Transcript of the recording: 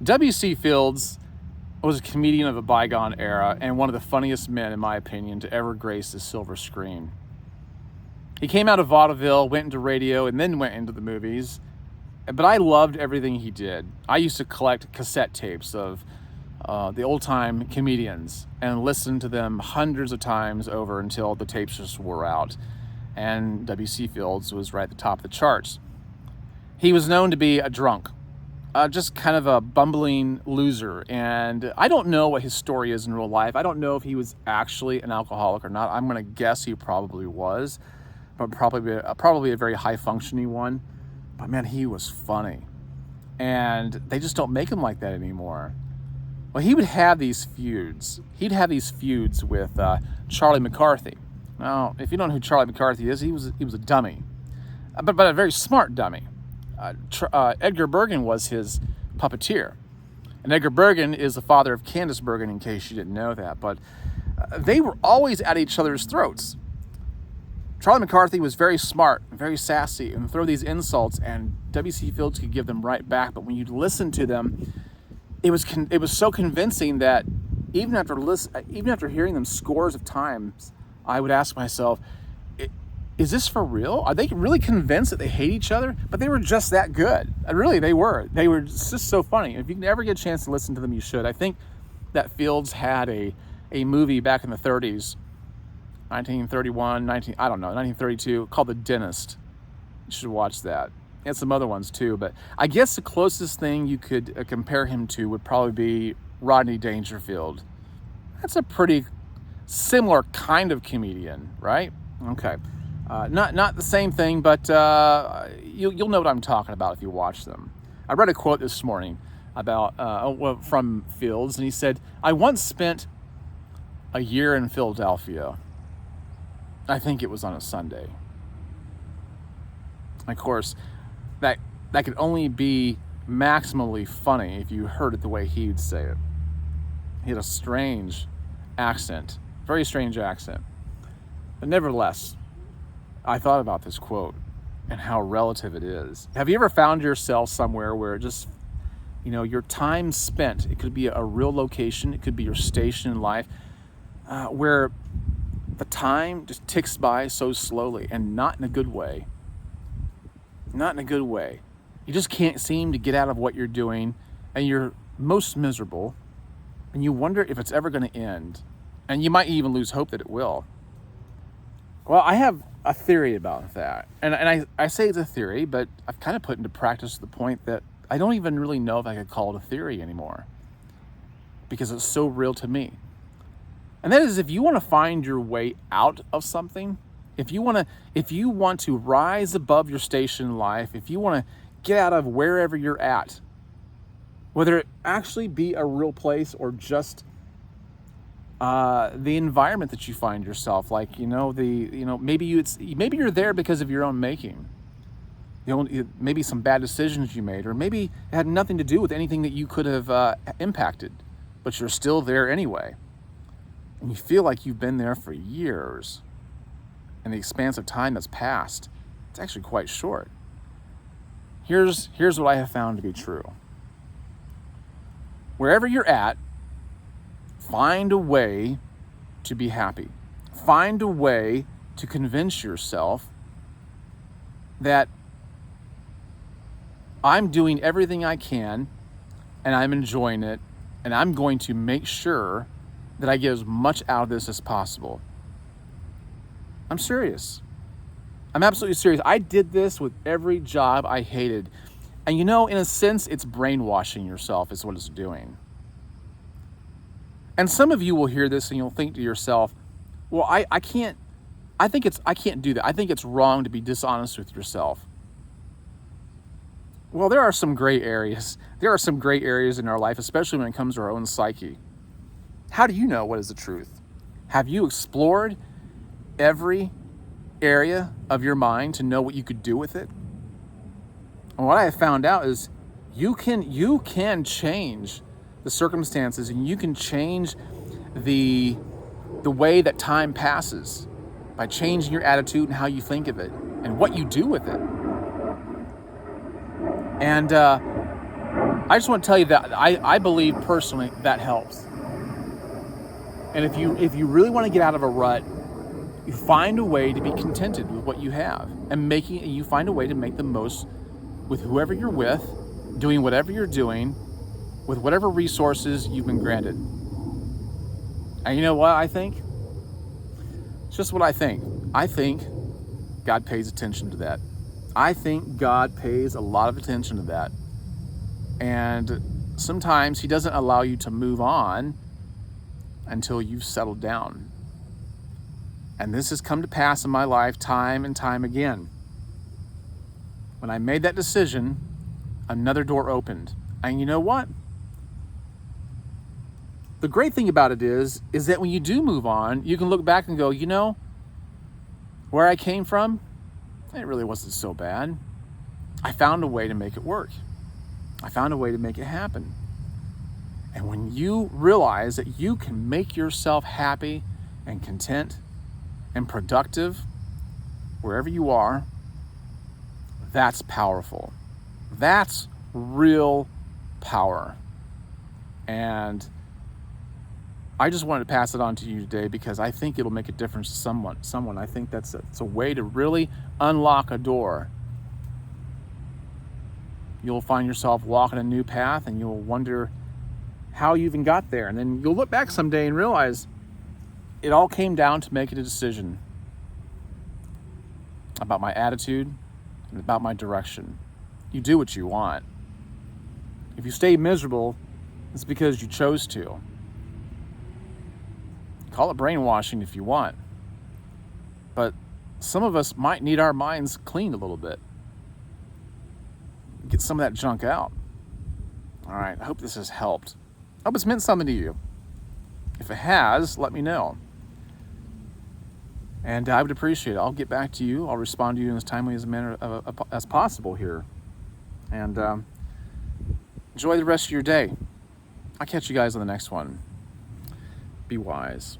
W.C. Fields was a comedian of a bygone era and one of the funniest men, in my opinion, to ever grace the silver screen. He came out of vaudeville, went into radio, and then went into the movies. But I loved everything he did. I used to collect cassette tapes of the old-time comedians and listen to them hundreds of times over until the tapes just wore out. And W.C. Fields was right at the top of the charts. He was known to be a drunk, just kind of a bumbling loser. And I don't know what his story is in real life. I don't know if he was actually an alcoholic or not. I'm going to guess he probably was, but probably a very high-functioning one. But man, he was funny. And they just don't make him like that anymore. Well, he would have these feuds. He'd have these feuds with Charlie McCarthy. Now, if you don't know who Charlie McCarthy is, he was a dummy, but a very smart dummy. Edgar Bergen was his puppeteer. And Edgar Bergen is the father of Candice Bergen, in case you didn't know that. But they were always at each other's throats. Charlie McCarthy was very smart, very sassy, and throw these insults, and W.C. Fields could give them right back. But when you listen to them, it was so convincing that even after hearing them scores of times, I would ask myself, is this for real? Are they really convinced that they hate each other? But they were just that good. Really, they were. They were just so funny. If you can ever get a chance to listen to them, you should. I think that Fields had a movie back in the 30s, 1932, called The Dentist. You should watch that. And some other ones too. But I guess the closest thing you could compare him to would probably be Rodney Dangerfield. That's a pretty similar kind of comedian, right? Okay. Not the same thing, but you'll know what I'm talking about if you watch them. I read a quote this morning about from Fields, and he said, "I once spent a year in Philadelphia. I think it was on a Sunday." Of course, that could only be maximally funny if you heard it the way he would say it. He had a strange accent, very strange accent. But nevertheless, I thought about this quote and how relative it is. Have you ever found yourself somewhere where just, your time spent, it could be a real location, it could be your station in life, where the time just ticks by so slowly, and not in a good way. Not in a good way. You just can't seem to get out of what you're doing, and you're most miserable, and you wonder if it's ever going to end, and you might even lose hope that it will. Well, I have a theory about that, and I say it's a theory, but I've kind of put into practice to the point that I don't even really know if I could call it a theory anymore, because it's so real to me. And that is, if you want to find your way out of something, if you want to rise above your station in life, if you want to get out of wherever you're at, whether it actually be a real place or just the environment that you find yourself, like maybe you're there because of your own making. Maybe some bad decisions you made, or maybe it had nothing to do with anything that you could have impacted, but you're still there anyway. And you feel like you've been there for years, and the expanse of time that's passed, it's actually quite short. Here's what I have found to be true. Wherever you're at, find a way to be happy. Find a way to convince yourself that I'm doing everything I can, and I'm enjoying it, and I'm going to make sure that I get as much out of this as possible. I'm serious. I'm absolutely serious. I did this with every job I hated. And in a sense, it's brainwashing yourself is what it's doing. And some of you will hear this and you'll think to yourself, well, I can't do that. I think it's wrong to be dishonest with yourself. Well, there are some gray areas. There are some gray areas in our life, especially when it comes to our own psyche. How do you know what is the truth? Have you explored every area of your mind to know what you could do with it? And what I have found out is you can change the circumstances, and you can change the way that time passes by changing your attitude and how you think of it and what you do with it. And I I just want to tell you that I believe personally that helps. And if you really want to get out of a rut, you find a way to be contented with what you have, and you find a way to make the most with whoever you're with, doing whatever you're doing, with whatever resources you've been granted. And you know what I think? It's just what I think. I think God pays attention to that. I think God pays a lot of attention to that. And sometimes he doesn't allow you to move on until you've settled down. And this has come to pass in my life time and time again. When I made that decision, another door opened. And you know what? The great thing about it is that when you do move on, you can look back and go, you know, where I came from, it really wasn't so bad. I found a way to make it work. I found a way to make it happen. And when you realize that you can make yourself happy and content and productive wherever you are, that's powerful. That's real power. And I just wanted to pass it on to you today because I think it'll make a difference to someone. I think it's a way to really unlock a door. You'll find yourself walking a new path and you'll wonder how you even got there. And then you'll look back someday and realize it all came down to making a decision about my attitude and about my direction. You do what you want. If you stay miserable, it's because you chose to. Call it brainwashing if you want. But some of us might need our minds cleaned a little bit. Get some of that junk out. All right, I hope this has helped. I hope it's meant something to you. If it has, let me know. And I would appreciate it. I'll get back to you. I'll respond to you in as timely as a manner as possible here. And enjoy the rest of your day. I'll catch you guys on the next one. Be wise.